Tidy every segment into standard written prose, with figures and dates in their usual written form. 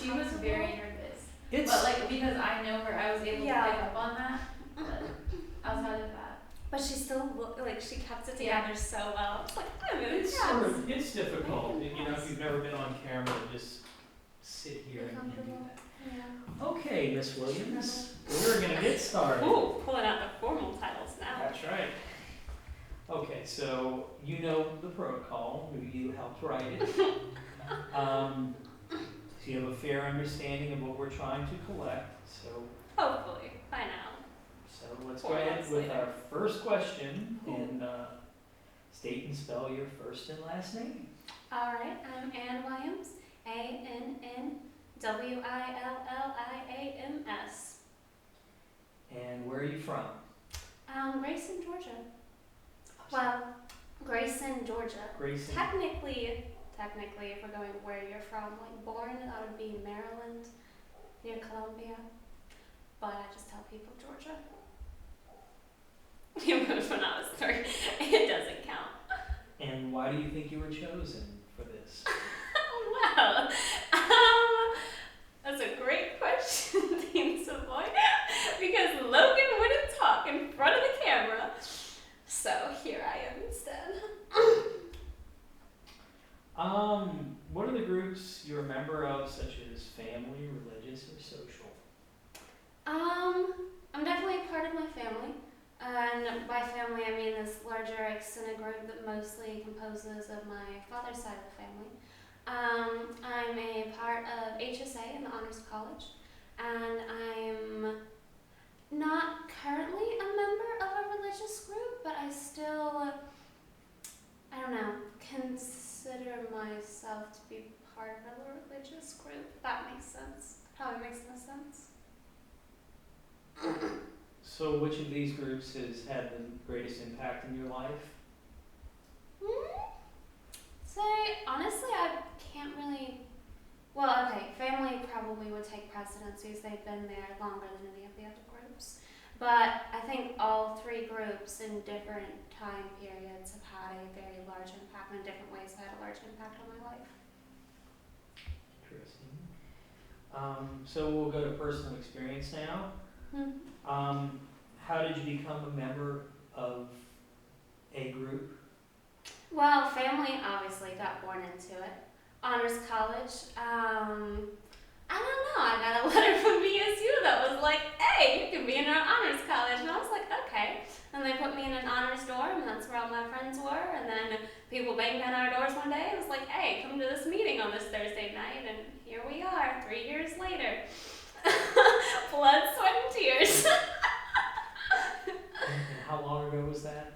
She was very nervous. It's But like, because I know her, I was able to pick up on that. But outside of that. But she still like she kept it together so well. It's like it's difficult. You know, if you've never been on camera, just sit here and do that. Yeah. Okay, Miss Williams, we're gonna get started. Ooh, pulling out the formal titles now. That's right. Okay, so you know the protocol. You helped write it. So you have a fair understanding of what we're trying to collect. So Hopefully, by now. So let's go ahead with our first question and state and spell your first and last name. All right, I'm Ann Williams, ANNWILLIAMS. And where are you from? Grayson, Georgia. Well, Grayson, Georgia. Grayson. Technically, if we're going where you're from, like born, that would be Maryland, near Columbia. But I just tell people Georgia. It was when I was 3. It doesn't count. And why do you think you were chosen for this? Well, that's a great question, Dean Savoy, because Logan wouldn't talk in front of the camera. So here I am instead. What are the groups you're a member of, such as family, religious, or social? I'm definitely a part of my family. And by family, I mean this larger extended group that mostly composes of my father's side of the family. I'm a part of HSA in the Honors College, and I'm not currently a member of a religious group, but I still, consider myself to be part of a religious group, if that makes sense. Probably makes no sense. So which of these groups has had the greatest impact in your life? Honestly, I can't really, well, okay, family probably would take precedence because they've been there longer than any of the other groups. But I think all 3 groups in different time periods have had a very large impact, and in different ways have had a large impact on my life. Interesting. So we'll go to personal experience now. How did you become a member of a group? Well, family obviously got born into it. Honors College, I don't know, I got a letter from BSU that was like, hey, you can be in our honors college. And I was like, okay. And they put me in an honors dorm, and that's where all my friends were. And then people banged on our doors one day and was like, hey, come to this meeting on this Thursday night. And here we are, 3 years later. Blood, sweat, and tears. And how long ago was that?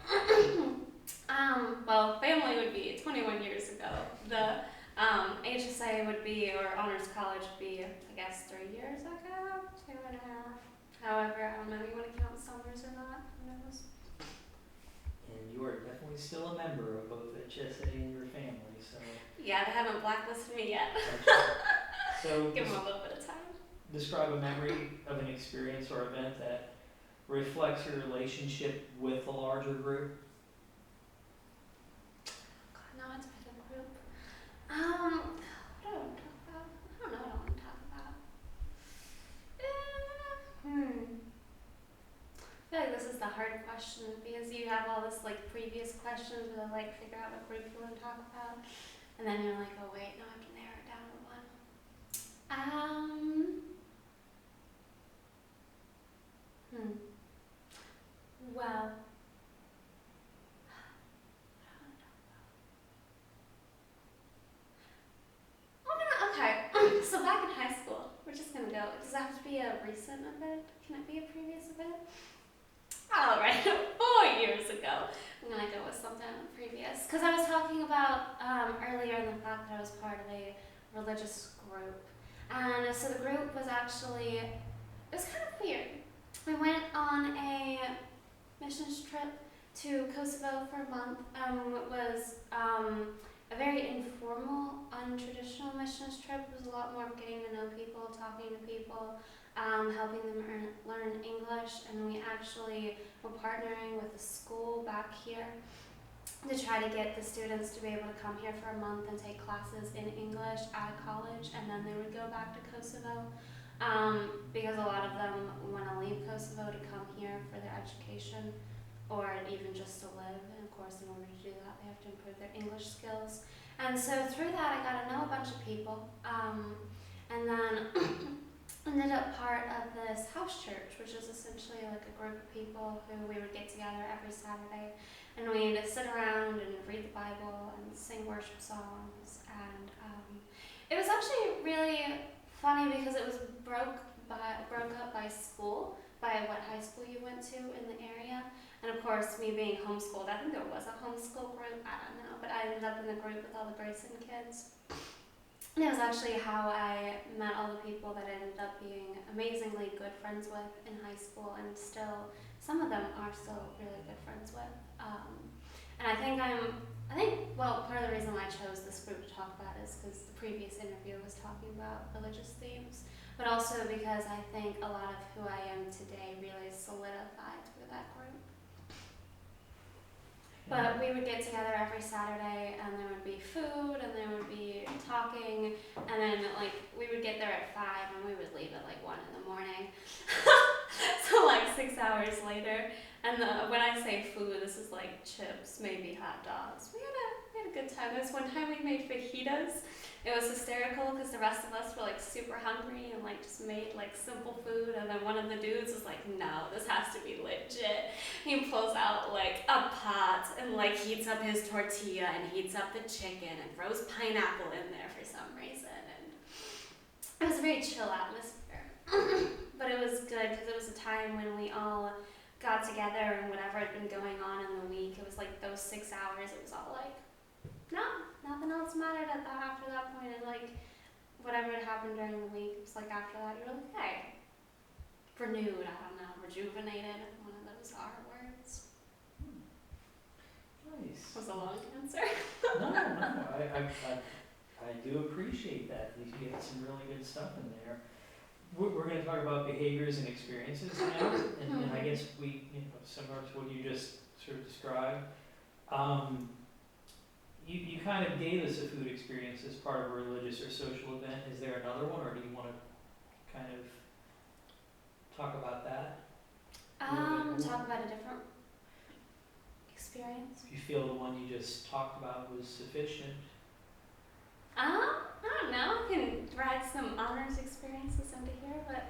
Well, family would be 21 years ago. The HSA would be, or Honors College would be, I guess, 3 years ago, 2.5. However, I don't know if you want to count summers or not. Who knows? And you are definitely still a member of both HSA and your family, so. Yeah, they haven't blacklisted me yet. So give them a little bit of time. Describe a memory of an experience or event that reflects your relationship with a larger group. God, now it's been a group. What do I want to talk about? I don't know what I want to talk about. I feel like this is the hard question because you have all this like previous questions where they like figure out what group you want to talk about, and then you're like, oh wait, now I have to narrow it down to one. Well. Okay, so back in high school, we're just gonna go, does it have to be a recent event? Can it be a previous event? Alright, 4 years ago. I'm gonna go with something previous. Because I was talking about earlier the fact that I was part of a religious group. And so the group was actually, it was kind of weird. We went on a missions trip to Kosovo for a month. It was a very informal, untraditional missions trip. It was a lot more of getting to know people, talking to people, helping them learn English, and we actually were partnering with a school back here to try to get the students to be able to come here for a month and take classes in English at college, and then they would go back to Kosovo. Because a lot of them want to leave Kosovo to come here for their education or even just to live. And of course, in order to do that, they have to improve their English skills. And so through that, I got to know a bunch of people. And then ended up part of this house church, which is essentially like a group of people who we would get together every Saturday. And we'd sit around and read the Bible and sing worship songs. And it was actually really funny because it was broke up by school, by what high school you went to in the area. And of course, me being homeschooled, I think there was a homeschool group, I don't know, but I ended up in the group with all the Grayson kids. And it was actually how I met all the people that I ended up being amazingly good friends with in high school, and still, some of them are still really good friends with. And I think part of the reason why I chose this group to talk about is because the previous interview was talking about religious themes, but also because I think a lot of who I am today really solidified through that group. But we would get together every Saturday, and there would be food, and there would be talking, and then we would get there at 5, and we would leave at 1 in the morning. So 6 hours later, and when I say food, this is chips, maybe hot dogs. We had a good time. There was one time we made fajitas. It was hysterical because the rest of us were super hungry and just made simple food, and then one of the dudes was like, no, this has to be legit. He pulls out a pot and heats up his tortilla and heats up the chicken and throws pineapple in there for some reason, and it was a very chill atmosphere. But it was good because it was a time when we all got together, and whatever had been going on in the week, it was those 6 hours, it was all no, nothing else mattered after that point. And whatever had happened during the week, it was after that, you're hey, renewed, I don't know, rejuvenated, one of those R words. Nice. Was a long answer. No, I do appreciate that. You get some really good stuff in there. We're going to talk about behaviors and experiences now, and I guess similar to what you just sort of described. You kind of gave us a food experience as part of a religious or social event. Is there another one, or do you want to kind of talk about that? Talk about a different experience. If you feel the one you just talked about was sufficient. I don't know. I can drag some honors experiences into here, but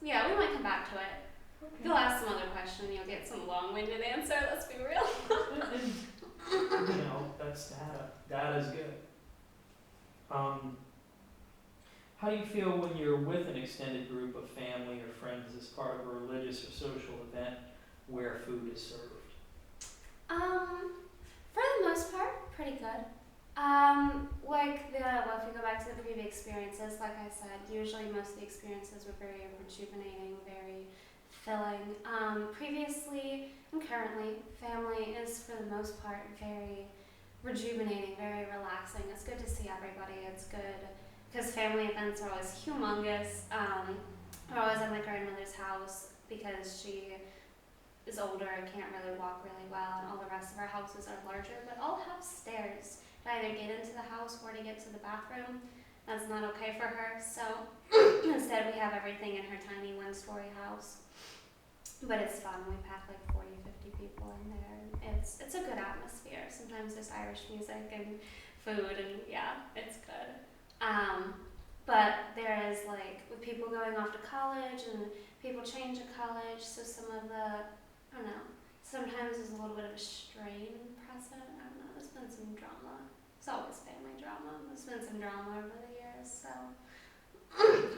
we might come back to it. Okay. If you'll ask some other question, you'll get some long-winded answer. Let's be real. That's data. Data's good. How do you feel when you're with an extended group of family or friends as part of a religious or social event where food is served? For the most part, pretty good. If we go back to the previous experiences, like I said, usually most of the experiences were very rejuvenating, very filling. Previously and currently, family is for the most part very rejuvenating, very relaxing. It's good to see everybody. It's good because family events are always humongous. We're always at my grandmother's house because she is older and can't really walk really well, and all the rest of our houses are larger, but all have stairs to either get into the house or to get to the bathroom. That's not okay for her, so instead we have everything in her tiny one-story house. But it's fun. We pack 40, 50 people in there. It's a good atmosphere. Sometimes there's Irish music and food, and it's good. But there is with people going off to college and people changing college, so some of the, I don't know, sometimes there's a little bit of a strain present. I don't know, there's been some drama. It's always family drama. There's been some drama over the years, so.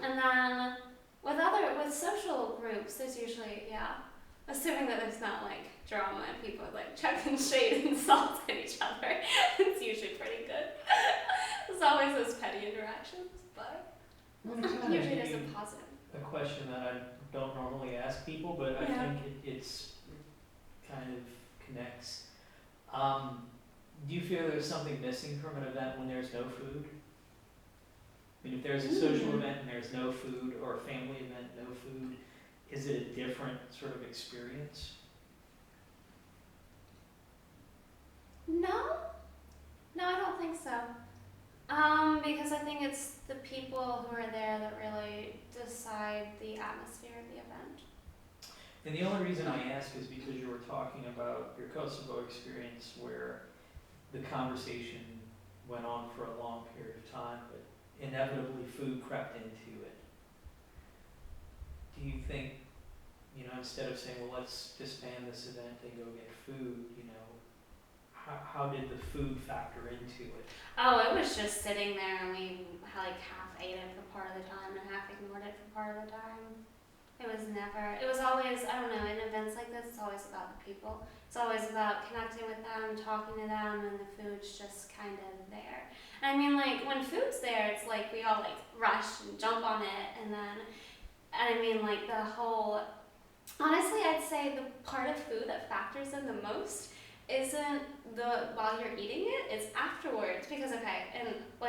And then with social groups, there's usually, assuming that there's not drama and people chucking shade and salt at each other, it's usually pretty good. There's always those petty interactions, but usually there's a positive. A question that I don't normally ask people, but I think it's kind of connects. Do you feel there's something missing from an event when there's no food? I mean, if there's a social event and there's no food, or a family event, no food, is it a different sort of experience? don't think so. Because I think it's the people who are there that really decide the atmosphere of the event. And the only reason I ask is because you were talking about your Kosovo experience where the conversation went on for a long period of time, but inevitably food crept into it. Do you think, instead of saying, well, let's disband this event and go get food, how did the food factor into it? Oh, it was just sitting there and we half ate it for part of the time and half ignored it for part of the time. It was always, I don't know, in events like this, it's always about the people. It's always about connecting with them, talking to them, and the food's just kind of there. And I mean, when food's there, it's we all rush and jump on it, and I mean, the whole, honestly, I'd say the part of food that factors in the most isn't while you're eating it, it's afterwards. Because, okay, in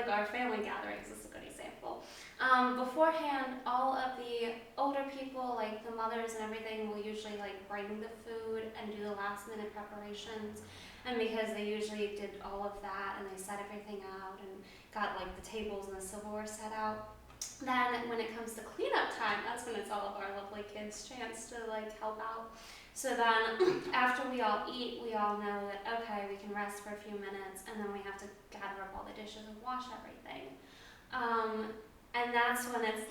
our family gatherings is a good example. Beforehand, all of the older people, the mothers and everything, will usually bring the food and do the last minute preparations. And because they usually did all of that and they set everything out and got the tables and the silverware set out, then when it comes to cleanup time, that's when it's all of our lovely kids' chance to help out. So then after we all eat, we all know that, okay, we can rest for a few minutes and then we have to gather up all the dishes and wash everything. And that's when it's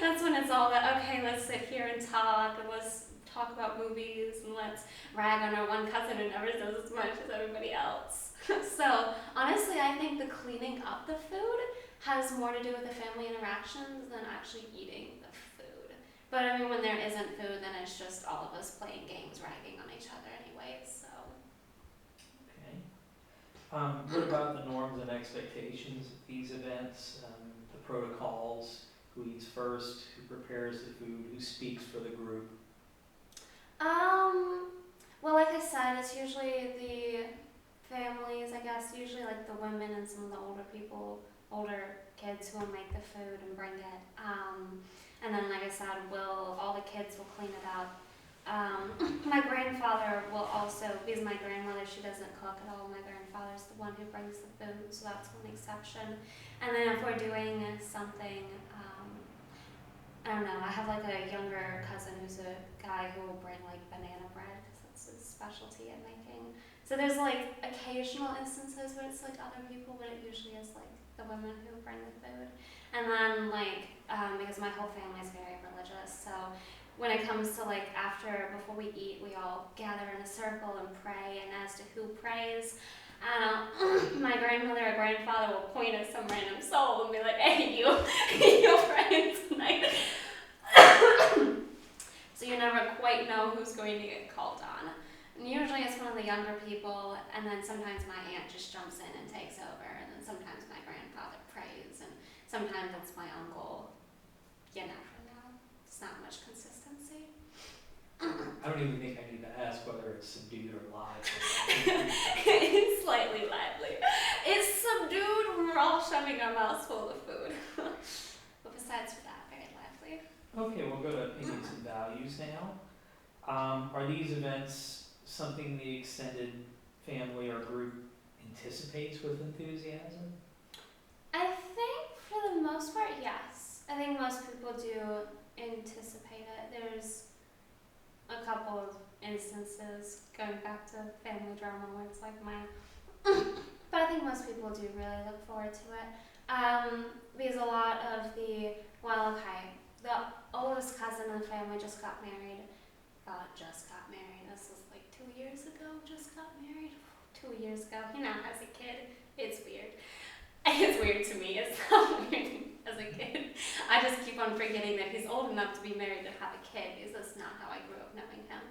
that's when it's all that, okay, let's sit here and talk, and let's talk about movies, and let's rag on our one cousin who never does as much as everybody else. So honestly, I think the cleaning up the food has more to do with the family interactions than actually eating the food. But I mean, when there isn't food, then it's just all of us playing games, ragging on each other anyways, so. Okay. What about the norms and expectations at these events? The protocols, who eats first, who prepares the food, who speaks for the group? Well, like I said, it's usually the families, I guess, usually the women and some of the older kids who will make the food and bring it. And then, like I said, all the kids will clean it up. My grandfather will also, because my grandmother, she doesn't cook at all. My grandfather's the one who brings the food, so that's one exception. And then if we're doing something, I don't know, I have a younger cousin who's a guy who will bring banana bread because that's his specialty at making. So there's occasional instances where it's other people, but it usually is the women who bring the food. And then because my whole family is very religious, so when it comes to before we eat, we all gather in a circle and pray, and as to who prays, my grandmother or grandfather will point at some random soul and be like, hey, you're praying tonight. So you never quite know who's going to get called on. And usually it's one of the younger people, and then sometimes my aunt just jumps in and takes over, and then sometimes my grandfather prays, and sometimes it's my uncle. You never know. It's not much consistency. I don't even think I need to ask whether it's subdued or live. It's slightly lively. It's subdued when we're all shoving our mouths full of food. But besides for that, very lively. Okay, we'll go to opinions and values now. Are these events something the extended family or group anticipates with enthusiasm? I think for the most part, yes. I think most people do anticipate it. There's a couple of instances going back to family drama where it's but I think most people do really look forward to it. Because a lot of the oldest cousin in the family just got married. This was 2 years ago, just got married. 2 years ago. He now has a kid. It's weird. It's weird to me. It's not weird as a kid. I just keep on forgetting that he's old enough to be married to have a kid, because that's not how I grew up knowing him.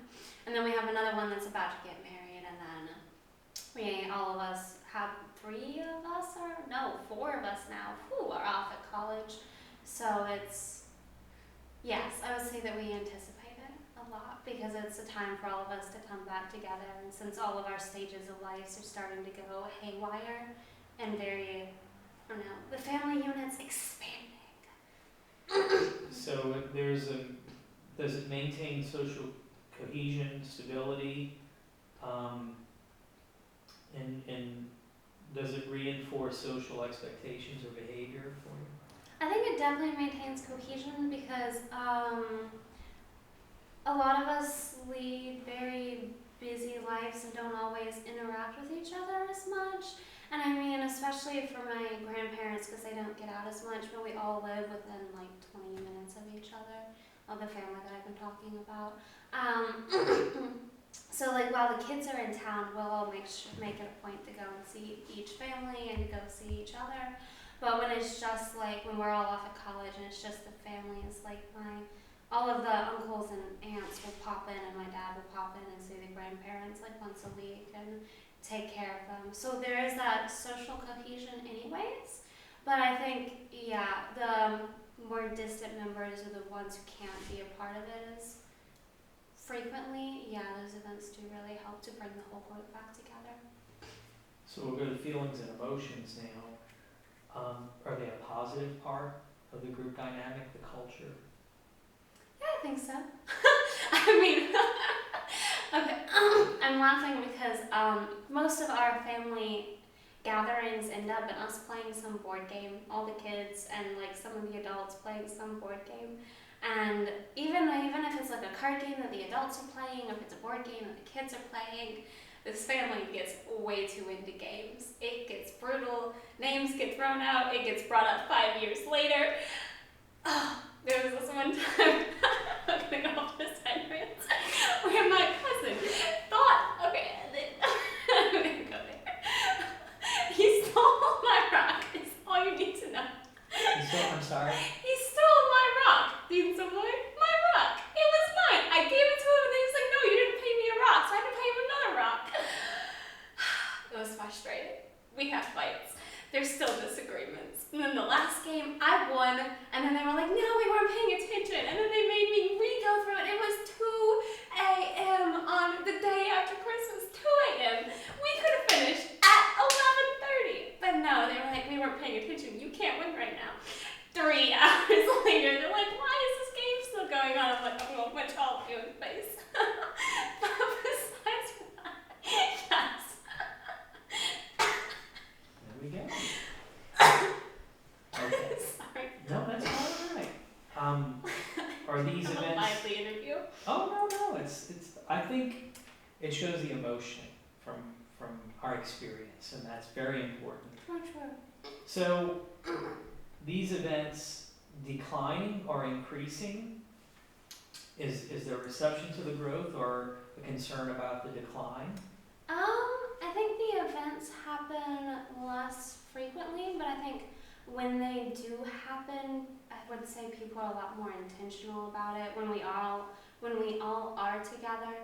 And then we have another one that's about to get married, and then all of us have 4 of us now are off at college. So yes, I would say that we anticipate it a lot, because it's a time for all of us to come back together, and since all of our stages of life are starting to go haywire and the family unit's expanding. So does it maintain social cohesion, stability, in does it reinforce social expectations or behavior for you? I think it definitely maintains cohesion because a lot of us lead very busy lives and don't always interact with each other as much. And I mean, especially for my grandparents, because they don't get out as much, but we all live within like 20 minutes of each other, of the family that I've been talking about. So like while the kids are in town, we'll all make it a point to go and see each family and to go see each other. But when it's just like, when we're all off at college and it's just the family, it's like all of the uncles and aunts will pop in and my dad will pop in and see the grandparents like once a week and take care of them. So there is that social cohesion anyways. But I think, yeah, the more distant members are the ones who can't be a part of it as frequently. Yeah, those events do really help to bring the whole group back together. So we'll go to feelings and emotions now. Are they a positive part of the group dynamic, the culture? Yeah, I think so. I mean, okay, I'm laughing because most of our family gatherings end up in us playing some board game, all the kids and like some of the adults playing some board game. And even if it's like a card game that the adults are playing, or if it's a board game that the kids are playing, this family gets way too into games. It gets brutal, names get thrown out, it gets brought up 5 years later. Oh, there was this one time, I'm gonna go off this side rant, where my cousin thought, okay, I'm gonna go there. He stole my rock, is all you need to know. I'm sorry? He stole my rock, Dean Savoy, my rock. It was mine. I gave it to him and he was like, no, you didn't pay me a rock, so I had to pay him another rock. It was frustrating. We have fights. There's still disagreements. And then the last game, I won, and then they were like, no, we weren't paying attention. And then they made me re-go through it. It was 2 a.m. on the day after Christmas, 2 a.m. We could have finished at 11:30. But no, they were like, we weren't paying attention. You can't win right now. 3 hours later, they're like, why is this game still going on? I'm like, I'm going to punch all of you in the face. But besides that, yes. There we go. Okay. Sorry. No, that's all right. Are these I'm a events? lively interview. Oh no, it's. I think it shows the emotion from our experience, and that's very important. True, true. So, these events declining or increasing? Is there reception to the growth or a concern about the decline? I think the events happen less frequently, but I think when they do happen, I would say people are a lot more intentional about it when we all are together.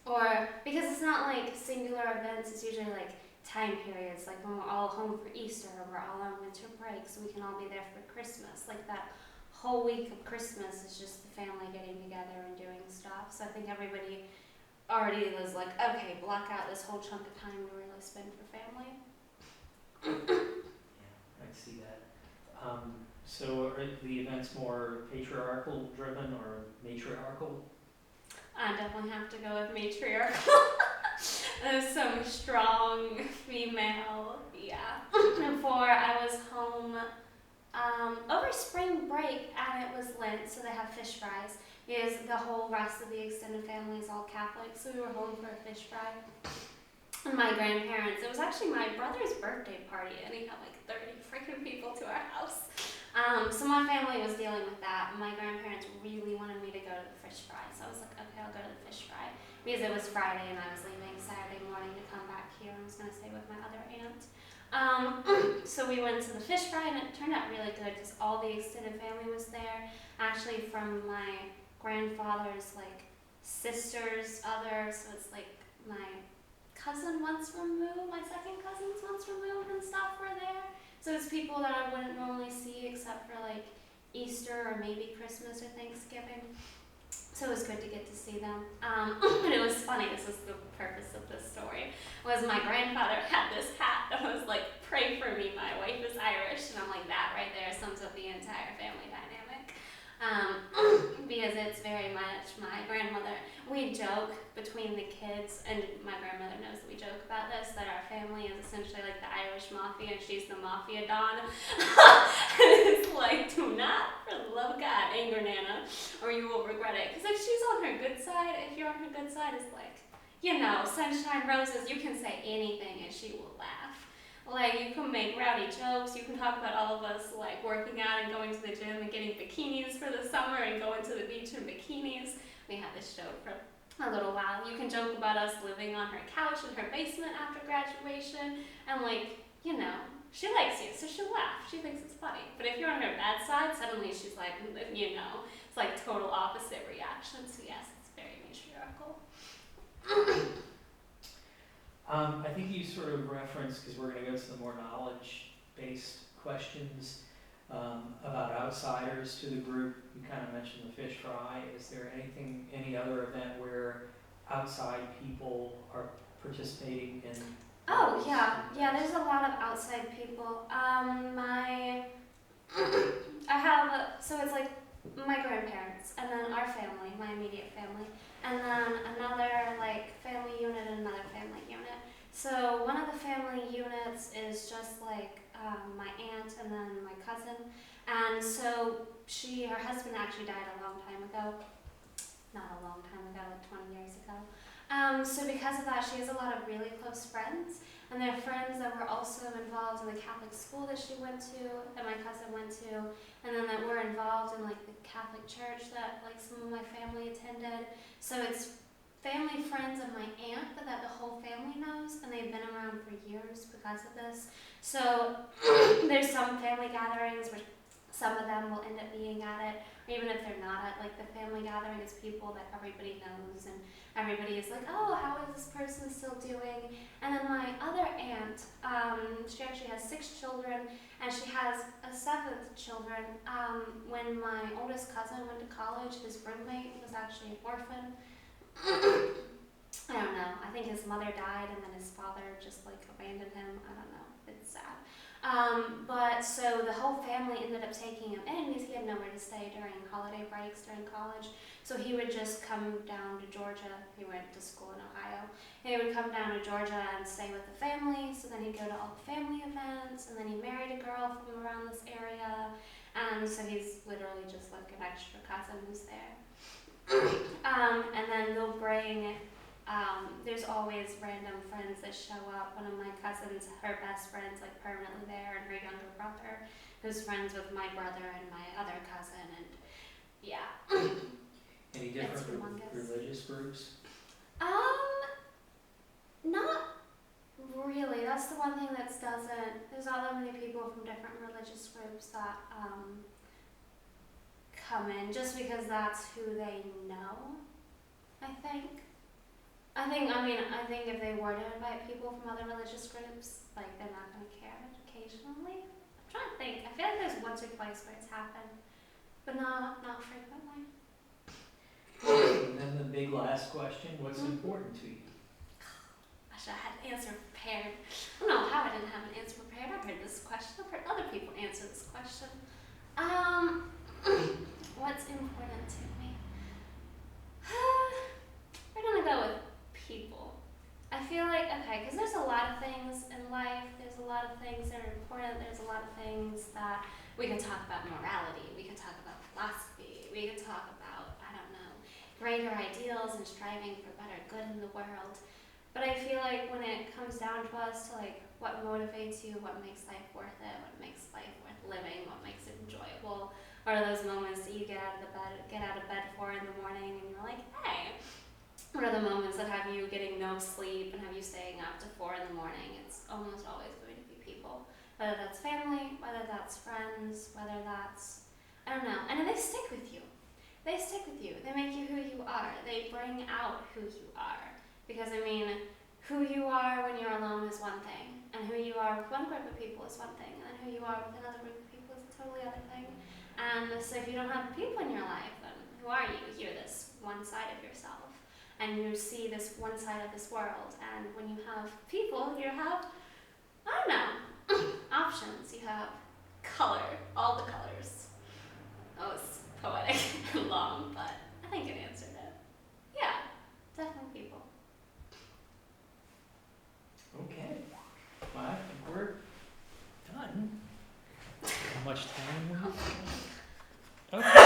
Or because it's not like singular events, it's usually like time periods, like when we're all home for Easter or we're all on winter break, so we can all be there for Christmas. Like that whole week of Christmas is just the family getting together and doing stuff. So I think everybody already was like, okay, block out this whole chunk of time to really spend for family. Yeah, I see that. So are the events more patriarchal driven or matriarchal? I definitely have to go with matriarchal. There's some strong female, yeah. Before I was home over spring break, and it was Lent, so they have fish fries. Because the whole rest of the extended family is all Catholic, so we were home for a fish fry. And my grandparents, it was actually my brother's birthday party, and he had like 30 freaking people to our house. So my family was dealing with that, and my grandparents really wanted me to go to the fish fry. So I was like, okay, I'll go to the fish fry. Because it was Friday, and I was leaving Saturday morning to come back here, and I was going to stay with my other aunt. So we went to the fish fry, and it turned out really good, because all the extended family was there. Actually, from my grandfather's like sister's other, so it's like my cousin once removed, my second cousins once removed and stuff were there. So it's people that I wouldn't normally see except for like Easter or maybe Christmas or Thanksgiving. So it was good to get to see them. And it was funny, this is the purpose of this story, was my grandfather had this hat that was like, pray for me, my wife is Irish. And I'm like, that right there sums up the entire family dynamic. Because it's very much my grandmother. we joke between the kids, and my grandmother knows that we joke about this, that our family is essentially like the Irish mafia and she's the mafia don. And it's like, do not, for the love of God, anger Nana, or you will regret it. Because if she's on her good side, if you're on her good side, it's like, you know, sunshine roses, you can say anything and she will laugh. Like, you can make rowdy jokes, you can talk about all of us, like, working out and going to the gym and getting bikinis for the summer and going to the beach in bikinis. We had this joke for a little while. You can joke about us living on her couch in her basement after graduation, and, like, you know, she likes you, so she'll laugh. She thinks it's funny. But if you're on her bad side, suddenly she's like, you know, it's like total opposite reaction. So yes, it's very matriarchal. I think you sort of referenced, because we're going to go to the more knowledge-based questions about outsiders to the group. You kind of mentioned the fish fry. Is there any other event where outside people are participating in? Oh yeah. There's a lot of outside people. So it's like my grandparents, and then our family, my immediate family, and then another like family unit and another family unit. So one of the family units is just like my aunt and then my cousin, and so her husband actually died a long time ago. Not a long time ago, like 20 years ago. So because of that, she has a lot of really close friends, and they're friends that were also involved in the Catholic school that she went to, that my cousin went to, and then that were involved in like the Catholic church that like some of my family attended. So it's family, friends, and my aunt, but that the whole family knows, and they've been around for years because of this. So there's some family gatherings where some of them will end up being at it, or even if they're not at like the family gathering, it's people that everybody knows, and everybody is like, oh, how is this person still doing? And then my other aunt, she actually has 6 children, and she has a 7th children. When my oldest cousin went to college, his roommate was actually an orphan. I don't know. I think his mother died, and then his father just like abandoned him. I don't know. It's sad. But so the whole family ended up taking him in because he had nowhere to stay during holiday breaks during college. So he would just come down to Georgia. He went to school in Ohio. He would come down to Georgia and stay with the family. So then he'd go to all the family events, and then he married a girl from around this area. And so he's literally just like an extra cousin who's there. And then they'll bring, there's always random friends that show up. One of my cousins, her best friend's like permanently there, and her younger brother, who's friends with my brother and my other cousin, and yeah. Any different religious groups? Not really. That's the one thing that doesn't, there's not that many people from different religious groups that, come in just because that's who they know. I think if they were to invite people from other religious groups, like they're not going to care occasionally. I'm trying to think. I feel like there's once or twice where it's happened, but not frequently. And then the big last question: what's important to you? I should have had an answer prepared. I don't know how I didn't have an answer prepared. I've heard this question. I've heard other people answer this question. What's important to me? We're gonna go with people. I feel like, okay, because there's a lot of things in life, there's a lot of things that are important, there's a lot of things that we can talk about morality, we can talk about philosophy, we can talk about, I don't know, greater ideals and striving for better good in the world. But I feel like when it comes down to us to like what motivates you, what makes life worth it, what makes life worth living, what makes it enjoyable, what are those moments that you get out of bed for in the morning and you're like, hey, what are the moments that have you getting no sleep and have you staying up to 4 in the morning? It's almost always going to be people, whether that's family, whether that's friends, whether that's, I don't know, and they stick with you. They stick with you. They make you who you are. They bring out who you are. Because I mean, who you are when you're alone is one thing, and who you are with one group of people is one thing, and then who you are with another group of people is a totally other thing. And so if you don't have people in your life, then who are you? You're this one side of yourself, and you see this one side of this world. And when you have people, you have, I don't know, options. You have color, all the colors. That was poetic and long, but I think it answered it. Yeah. much time we have? Okay.